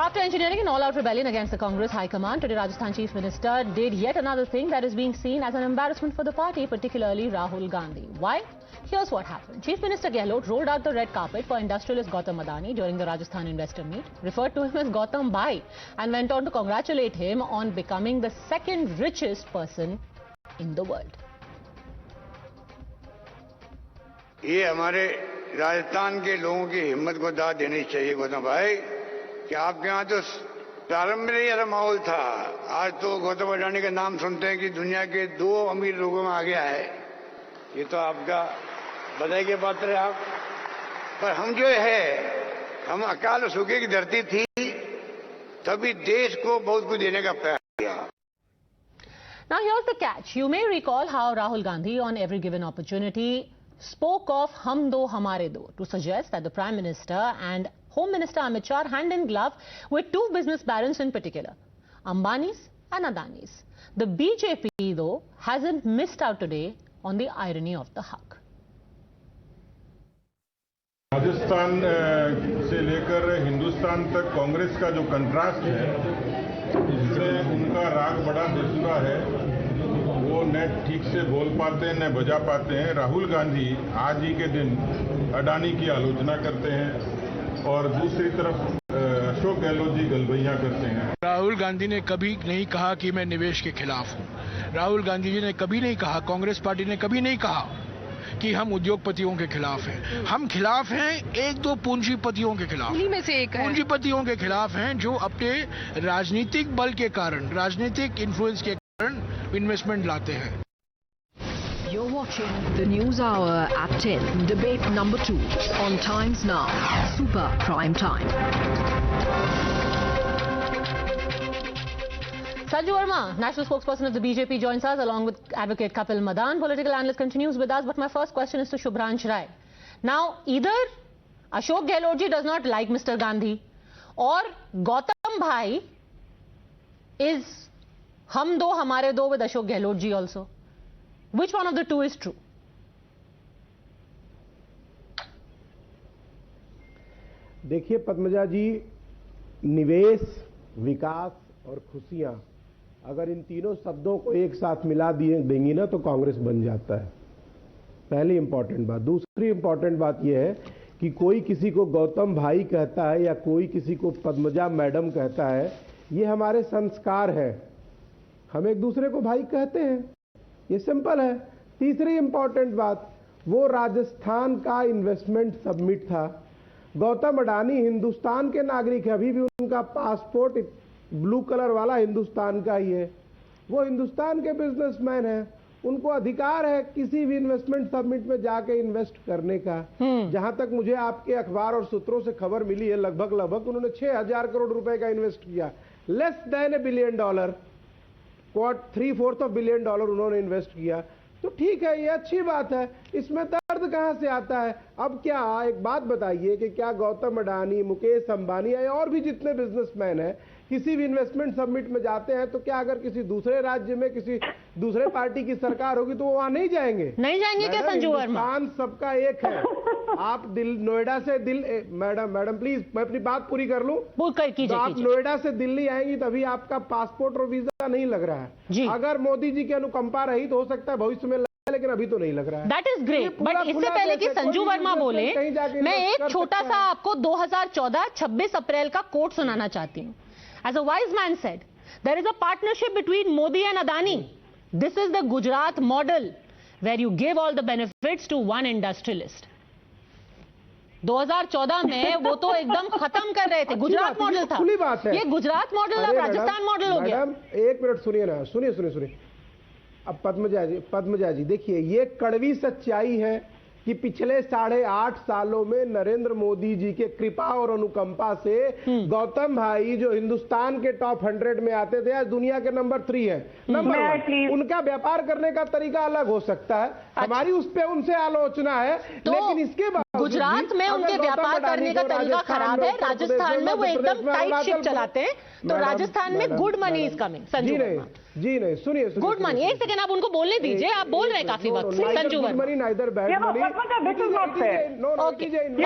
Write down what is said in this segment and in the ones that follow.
After engineering an all-out rebellion against the Congress High Command, today Rajasthan Chief Minister did yet another thing that is being seen as an embarrassment for the party, particularly Rahul Gandhi. Why? Here's what happened. Chief Minister Gehlot rolled out the red carpet for industrialist Gautam Adani during the Rajasthan investor meet, referred to him as Gautam Bhai, and went on to congratulate him on becoming the second richest person in the world. ये हमारे राजस्थान के लोगों की हिम्मत को दाद देनी चाहिए गौतम भाई कि आपके यहाँ तो प्रारंभ में ही ऐसा माहौल था। आज तो गौतम अडानी का नाम सुनते हैं कि दुनिया के 2 अमीर लोगों में आ गया है। ये तो आपका बधाई के पात्र है आप। पर हम जो है, हम अकाल और सूखे की धरती थी, तभी देश को बहुत कुछ देने का प्रयास किया। Now here's the catch. You may recall how Rahul Gandhi on every given opportunity spoke of Hum Do Hamare Do to suggest that the Prime Minister and Home Minister Amit Shah are hand in glove with 2 business barons in particular, Ambani's and Adani's. The BJP though hasn't missed out today on the irony of the hug. Rajasthan से लेकर हिंदुस्तान तक कांग्रेस का जो contrast है, इसमें उनका राग बड़ा बेसुरा है। वो न ठीक से बोल पाते हैं न बजा पाते हैं। राहुल गांधी आज ही के दिन अडानी की आलोचना करते हैं और दूसरी तरफ अशोक गहलोत जी गलबैया करते हैं। राहुल गांधी ने कभी नहीं कहा कि मैं निवेश के खिलाफ हूं। राहुल गांधी जी ने कभी नहीं कहा, कांग्रेस पार्टी ने कभी नहीं कहा कि हम उद्योगपतियों के खिलाफ हैं। हम खिलाफ हैं 1-2 पूंजीपतियों के खिलाफ। उन्हीं में से एक है। पूंजीपतियों के खिलाफ हैं जो अपने राजनीतिक बल के कारण, राजनीतिक इन्फ्लुएंस के कारण इन्वेस्टमेंट लाते हैं। You're watching the News Hour at 10, debate number 2 on Times Now, Super Prime Time. Sanju Verma, national spokesperson of the BJP, joins us along with advocate Kapil Madan. Political analyst continues with us, but my first question is to Shubhransh Rai. Now, either Ashok Gehlot ji does not like Mr. Gandhi, or Gautam Bhai is Hum Do Hamare Do with Ashok Gehlot ji also. Which one of the two is true? देखिए पद्मजा जी, निवेश, विकास और खुशियां अगर इन तीनों शब्दों को एक साथ मिला देंगी ना तो कांग्रेस बन जाता है। पहली इंपॉर्टेंट बात। दूसरी इंपॉर्टेंट बात यह है कि कोई किसी को गौतम भाई कहता है या कोई किसी को पद्मजा मैडम कहता है, ये हमारे संस्कार है। हम एक दूसरे को भाई कहते हैं, ये सिंपल है। तीसरी इंपॉर्टेंट बात, वो राजस्थान का इन्वेस्टमेंट समिट था। गौतम अडानी हिंदुस्तान के नागरिक है, अभी भी उनका पासपोर्ट ब्लू कलर वाला हिंदुस्तान का ही है। वो हिंदुस्तान के बिजनेसमैन हैं, उनको अधिकार है किसी भी इन्वेस्टमेंट समिट में जाके इन्वेस्ट करने का। जहां तक मुझे आपके अखबार और सूत्रों से खबर मिली है, लगभग उन्होंने 6,000 करोड़ रुपए का इन्वेस्ट किया। Less than $1 billion, 3/4 billion dollar उन्होंने इन्वेस्ट किया। तो ठीक है, ये अच्छी बात है। इसमें दर्द कहां से आता है? अब क्या एक बात बताइए कि क्या गौतम अडानी, मुकेश अंबानी या और भी जितने बिजनेसमैन हैं किसी भी इन्वेस्टमेंट समिट में जाते हैं तो क्या अगर किसी दूसरे राज्य में किसी दूसरे पार्टी की सरकार होगी तो वो वहां नहीं जाएंगे? नहीं जाएंगे क्या संजू वर्मा? हिंदुस्तान सबका एक है। आप नोएडा से मैडम प्लीज मैं अपनी बात पूरी कर लूं। कीजिए, आप नोएडा से दिल्ली आएंगी तभी आपका पासपोर्ट और वीजा नहीं लग रहा है। अगर मोदी जी की अनुकंपा रही तो हो सकता है भविष्य में, लेकिन अभी तो नहीं लग रहा है। That is great. बट इससे पहले कि संजू वर्मा बोले, मैं एक छोटा सा आपको 2014 26 अप्रैल का कोट सुनाना चाहती हूँ। As a wise man said, there is a partnership between Modi and Adani. This is the Gujarat model, where you give all the benefits to one industrialist. 2014 में वो तो एकदम खत्म कर रहे थे। गुजरात मॉडल था। खुली बात है। ये गुजरात मॉडल अब राजस्थान मॉडल हो गया। मैडम एक मिनट सुनिए ना, सुनिए। अब पद्मजा जी देखिए, ये कड़वी सच्चाई है कि पिछले 8.5 सालों में नरेंद्र मोदी जी के कृपा और अनुकंपा से गौतम भाई जो हिंदुस्तान के टॉप 100 में आते थे, आज दुनिया के नंबर 3 है। नंबर 1। उनका व्यापार करने का तरीका अलग हो सकता है, हमारी उस पे उनसे आलोचना है, लेकिन इसके बाद गुजरात में उनके व्यापार करने का तरीका खराब है, राजस्थान में वो एकदम टाइट शिप चलाते हैं, तो राजस्थान में good money is coming. Sanju Verma ji नहीं, सुनिए गुड मनी, एक सेकंड आप उनको बोलने दीजिए, आप बोल रहे हैं काफी वक्त से। Sanju Verma one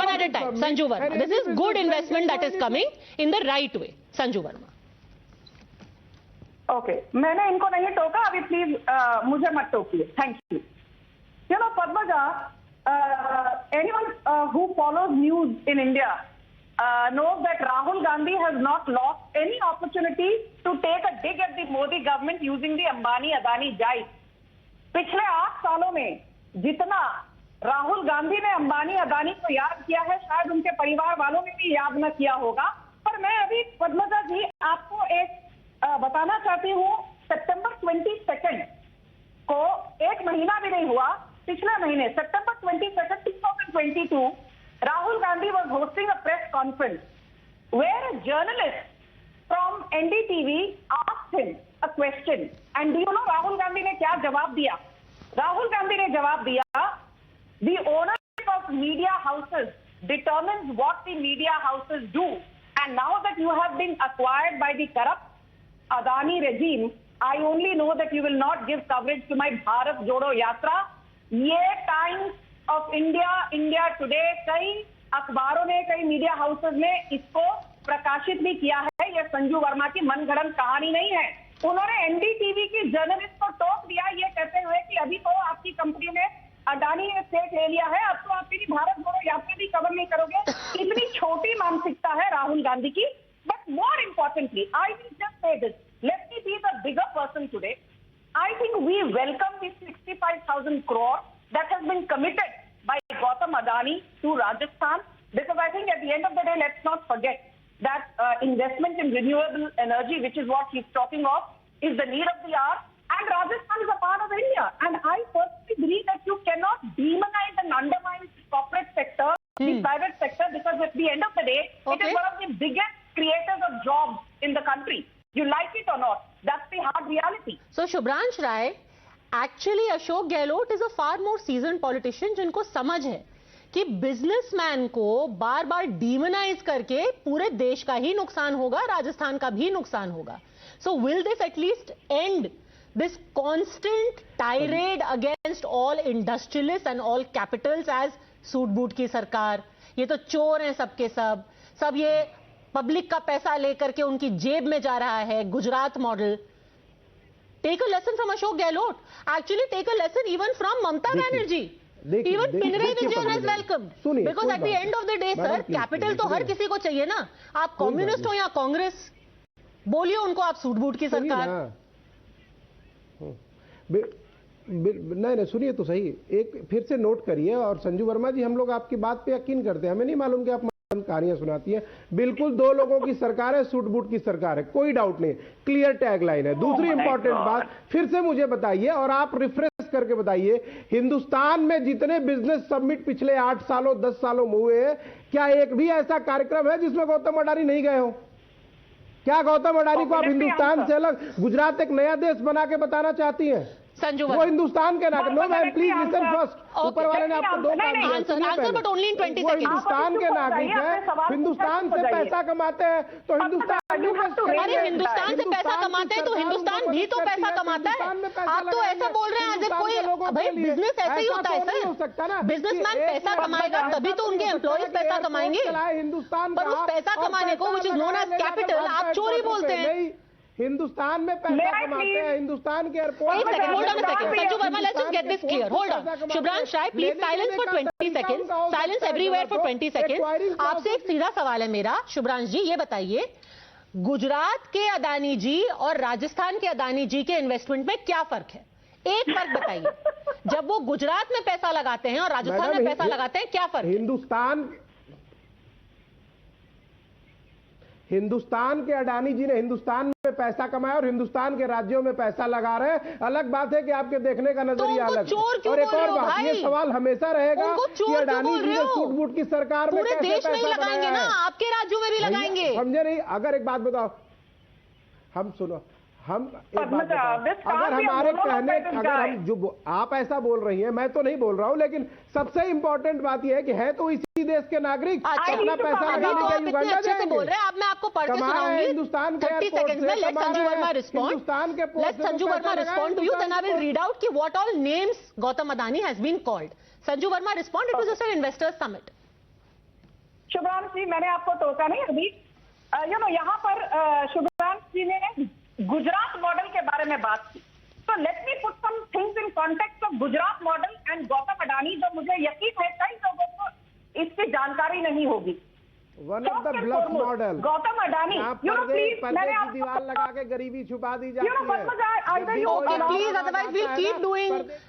at a time. Sanju Verma, this is good investment that is coming in the right way. Sanju Verma okay, मैंने इनको नहीं टोका, अभी प्लीज मुझे मत टोकिए, thank you. You know Padmaja, anyone who follows news in India knows that Rahul Gandhi has not lost any opportunity to take a dig at the Modi government using the Ambani-Adani jibe. पिछले 8 सालों में जितना राहुल गांधी ने अंबानी अदानी को याद किया है, शायद उनके परिवार वालों ने भी याद न किया होगा। पर मैं अभी पद्मजा जी आपको एक बताना चाहती हूँ, सितंबर 22 को, एक महीना भी नहीं हुआ, पिछले महीने सितंबर 22, 2022, Rahul Gandhi was hosting a press conference where a journalist from NDTV asked him a question. And do you know Rahul Gandhi ने क्या जवाब दिया? Rahul Gandhi ने जवाब दिया, the ownership of media houses determines what the media houses do. And now that you have been acquired by the corrupt Adani regime, I only know that you will not give coverage to my Bharat Jodo Yatra. ये times of India today, कई अखबारों ने, कई media houses ने इसको प्रकाशित भी किया है। यह संजू वर्मा की मनगढ़ंत कहानी नहीं है। उन्होंने एनडीटीवी की जर्नलिस्ट को टोक दिया ये कहते हुए कि अभी तो आपकी कंपनी ने अडानी ने स्टेक ले लिया है, अब तो आप मेरी भारत जोड़ो यात्रा भी कवर नहीं करोगे। इतनी छोटी मानसिकता है राहुल गांधी की। But more importantly, I will just say this, let me be the bigger person today. I think we welcome the 65,000 crore that has been committed by Gautam Adani to Rajasthan, because I think at the end of the day, let's not forget that investment in renewable energy, which is what he's talking of, is the need of the hour, and Rajasthan is a part of India. And I personally believe that you cannot demonize and undermine the corporate sector, the private sector, because at the end of the day, it is one of the biggest creators of jobs in the country. You like it or not, that's the hard reality. So Shubhransh Rai, actually Ashok Gehlot is a far more seasoned politician जिनको समझ है कि businessman को बार बार डीमोनाइज करके पूरे देश का ही नुकसान होगा, राजस्थान का भी नुकसान होगा. So will this at least end this constant tirade against all industrialists and all capitals as suit boot की सरकार, ये तो चोर हैं सबके सब ये पब्लिक का पैसा लेकर के उनकी जेब में जा रहा है, Gujarat model. Take a lesson from Ashok Gehlot, actually take a lesson even from Mamata Banerjee. Even Pinarayi Vijayan has welcome, because at the end of the day sir, capital तो हर किसी को चाहिए ना. आप कम्युनिस्ट हो या कांग्रेस, बोलिए उनको आप सूट बूट की सरकार. नहीं सुनिए तो सही, एक फिर से नोट करिए. और संजू वर्मा जी, हम लोग आपकी बात पे यकीन करते हैं, हमें नहीं मालूम कि आप कहानियां सुनाती है. बिल्कुल 2 लोगों की सरकार है, सूट बूट की सरकार है, कोई डाउट नहीं. क्लियर टैगलाइन है. दूसरी इंपॉर्टेंट बात फिर से मुझे बताइए, और आप रिफ्रेश करके बताइए, हिंदुस्तान में जितने बिजनेस समिट पिछले 8 सालों 10 सालों में हुए, क्या एक भी ऐसा कार्यक्रम है जिसमें गौतम अडानी नहीं गए हो? क्या गौतम अडानी को आप हिंदुस्तान से अलग गुजरात एक नया देश बना के बताना चाहती हैं? संजू वो हिंदुस्तान के नागरिक. No ma'am, please listen first. ऊपर वाले ने आपको 2 आंसर बट ओनली इन 20 वो सेकंड्स. हिंदुस्तान के नागरिक है, हिंदुस्तान से पैसा कमाते हैं, तो हिंदुस्तान अरे हिंदुस्तान से पैसा कमाते हैं तो हिंदुस्तान भी तो पैसा कमाता है. आप तो ऐसा बोल रहे हैं जब कोई, भाई बिजनेस ऐसे ही होता है सर. बिजनेसमैन पैसा कमाएगा तभी तो उनके एम्प्लॉइज पैसा कमाएंगे. हिंदुस्तान पर उस पैसा कमाने को which is known as capital आप चोरी बोलते हैं. हिंदुस्तान में पैसा कमाते हैं, हिंदुस्तान के airport. hold on a second, Sanju Verma, let's just get this clear. Hold on, Shubhransh Rai, please silence for 20 seconds. Silence everywhere for 20 seconds. आपसे एक सीधा सवाल है मेरा, शुभ्रांश जी, ये बताइए, गुजरात के अदानी जी और राजस्थान के अदानी जी के इन्वेस्टमेंट में क्या फर्क है? एक फर्क बताइए. जब वो गुजरात में पैसा लगाते हैं और राजस्थान में पैसा लगाते हैं, क्या फर्क है? हिंदुस्तान के अडानी जी ने हिंदुस्तान में पैसा कमाया और हिंदुस्तान के राज्यों में पैसा लगा रहे हैं. अलग बात है कि आपके देखने का नजरिया अलग है. और एक और बात, ये सवाल हमेशा रहेगा कि अडानी जी ने सूट बूट की सरकार में कैसे पैसा लगाया है. आपके राज्यों में भी लगाएंगे. समझे नहीं? अगर एक बात बताओ, हम एक बात बताओ, अगर हमारे कहने, अगर हम जो आप ऐसा बोल रही हैं, मैं तो नहीं बोल रहा हूं, लेकिन सबसे इंपॉर्टेंट बात यह है कि है तो इसी देश के नागरिक, अपना पैसा लगाने के युगांडा जाएंगे। बोल रहे हैं, अब मैं आपको पढ़ के सुनाऊंगी हिंदुस्तान के 30 seconds में। लेट संजू वर्मा रिस्पॉन्ड, हिंदुस्तान के let Sanju Verma respond to you, then I will read out कि what all names Gautam Adani has been called. Sanju Verma respond, it was just an investors summit. Shubhransh ji, मैंने आपको टोका नहीं अभी। यहाँ पर शुभ्रांश जी ने गुजरात मॉडल के बारे में बात की, तो let me put some things in context of Gujarat model and Gautam Adani, जो मुझे यकीन है कई लोगों को इसकी जानकारी नहीं होगी। One of the bluff model, Gautam Adani, please पर्दे की दीवार लगा के गरीबी छुपा दी जाती है। Please, otherwise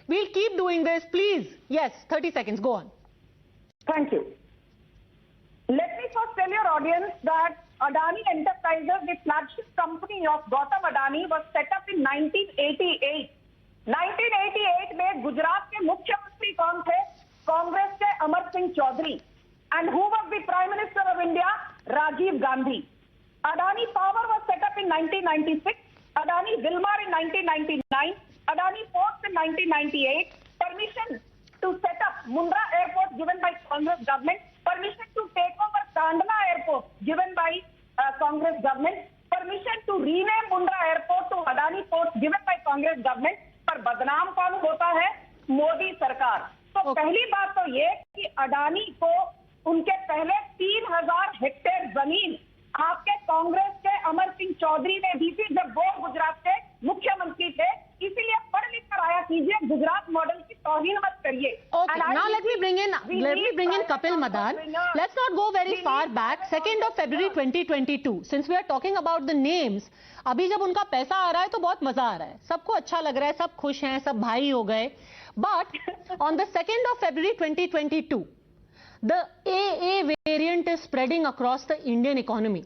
we'll keep doing this, please. Yes, 30 seconds, go on. Thank you. Let me first tell your audience that Adani Enterprises, the flagship company of Gautam Adani, was set up in 1988. 1988 में गुजरात के मुख्यमंत्री कौन थे? कांग्रेस के Amar Singh Chaudhary. And who was the Prime Minister of India? Rajiv Gandhi. Adani Power was set up in 1996. Adani Wilmar in 1999. Adani Ports in 1998. Permission to set up Mundra Airport given by Congress government. Permission to take over Kandla Airport given by Congress government. Permission to rename Mundra Airport to Adani Ports given by Congress government. पर बदनाम कौन होता है? मोदी सरकार। तो पहली बात तो ये कि अडानी को उनके पहले 3000 हेक्टेयर जमीन आपके कांग्रेस के अमर सिंह चौधरी ने दी थी जब वो गुजरात के मुख्यमंत्री थे। इसीलिए पढ़ लिख कर आया कीजिए, गुजरात मॉडल की तौहीन मत करिए। Okay, now let me bring in Kapil Madan. Let's not go very far back. 2nd of February 2022. Since we are talking about the names, अभी जब उनका पैसा आ रहा है तो बहुत मजा आ रहा है, सबको अच्छा लग रहा है, सब खुश हैं, सब भाई हो गए। But on the 2nd of February 2022, the AA variant is spreading across the Indian economy.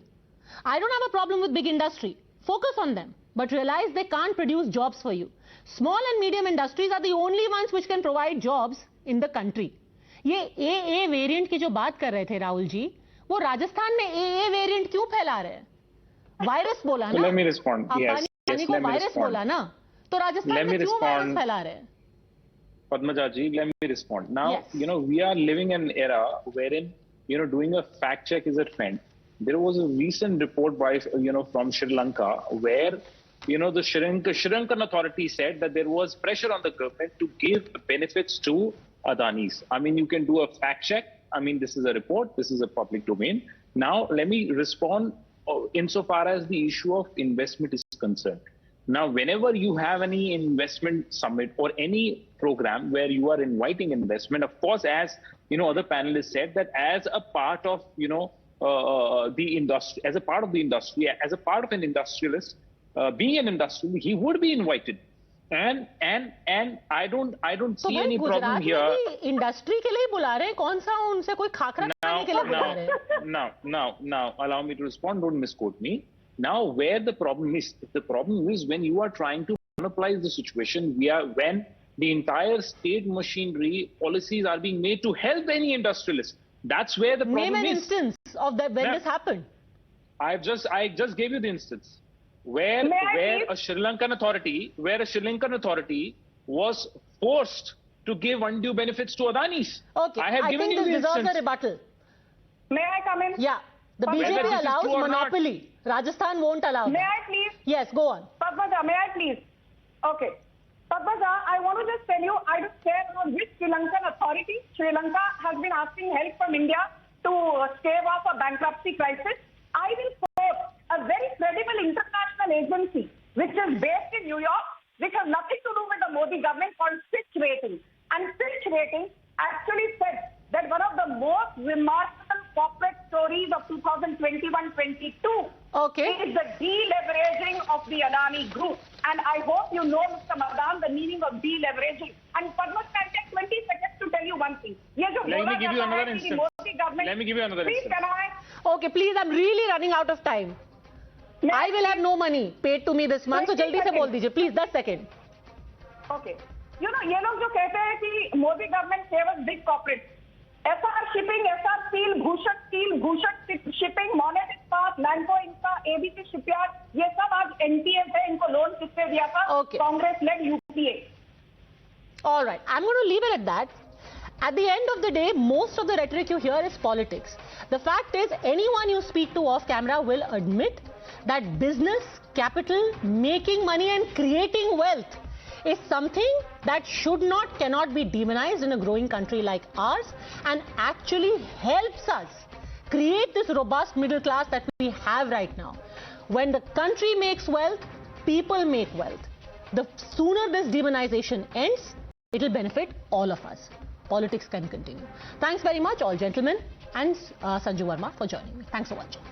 I don't have a problem with big industry. Focus on them, but realize they can't produce jobs for you. Small and medium industries are the only ones which can provide jobs in the country. ये AA variant की जो बात कर रहे थे राहुल जी, वो राजस्थान में AA variant क्यों फैला रहे हैं? वायरस बोला ना? Let me respond. Yes, को वायरस बोला ना, तो राजस्थान में क्यों वायरस फैला रहे हैं? Padmaja ji, let me respond. Now, we are living in an era wherein, doing a fact check is a trend. There was a recent report by, from Sri Lanka where, the Sri Lankan authority said that there was pressure on the government to give benefits to Adanis. I mean, you can do a fact check. I mean, this is a report. This is a public domain. Now, let me respond insofar as the issue of investment is concerned. Now, whenever you have any investment summit or any program where you are inviting investment, of course, as other panelists said, that as a part of the industry, as a part of the industry, as a part of an industrialist, being an industrialist, he would be invited. And I don't see any problem here. Industry के लिए बुला रहे हैं, कौन सा उनसे कोई खाखरा खाने के लिए बुला रहे हैं? Now, allow me to respond. Don't misquote me. Now, where the problem is when you are trying to monopolize the situation, when the entire state machinery policies are being made to help any industrialist. That's where the problem is. Name an instance of that when this happened. I just gave you the instance where a Sri Lankan authority was forced to give undue benefits to Adanis. Okay, I think this deserves a rebuttal. May I come in? Yeah, the BJP allows monopoly. Rajasthan won't allow. May I please? Yes, go on. Padmaja, may I please? Okay. Padmaja, I want to just tell you, I don't care about which Sri Lankan authority. Sri Lanka has been asking help from India to stave off a bankruptcy crisis. I will quote a very credible international agency, which is based in New York, which has nothing to do with the Modi government, called Fitch Ratings. And Fitch Ratings actually said that one of the most remarkable corporate stories of 2021-22 is the deleveraging of the Adani Group. And I hope you know, Mr. Madan, the meaning of deleveraging. And Padma, can take 20 seconds to tell you one thing. Let me give you another instance. Let me give you another instance. Please, can I? Okay, please, I'm really running out of time. I will have no money paid to me this month, so jaldi se bol dijiye. Please, 10 seconds. Okay. ये लोग जो कहते हैं कि Modi government favours big corporate, Essar shipping, Essar steel, घूषक shipping, Monnet Ispat, Lanco infra, ABC shipyard, ये सब आज एनटीएस है, इनको loan All right, I'm going to leave it at that. At the end of the day, most of the rhetoric you hear is politics. The fact is, anyone you speak to off camera will admit that business, capital, making money and creating wealth is something that cannot be demonized in a growing country like ours, and actually helps us create this robust middle class that we have right now. When the country makes wealth, people make wealth. The sooner this demonization ends, it will benefit all of us. Politics can continue. Thanks very much, all gentlemen, and Sanju Verma for joining me. Thanks for watching.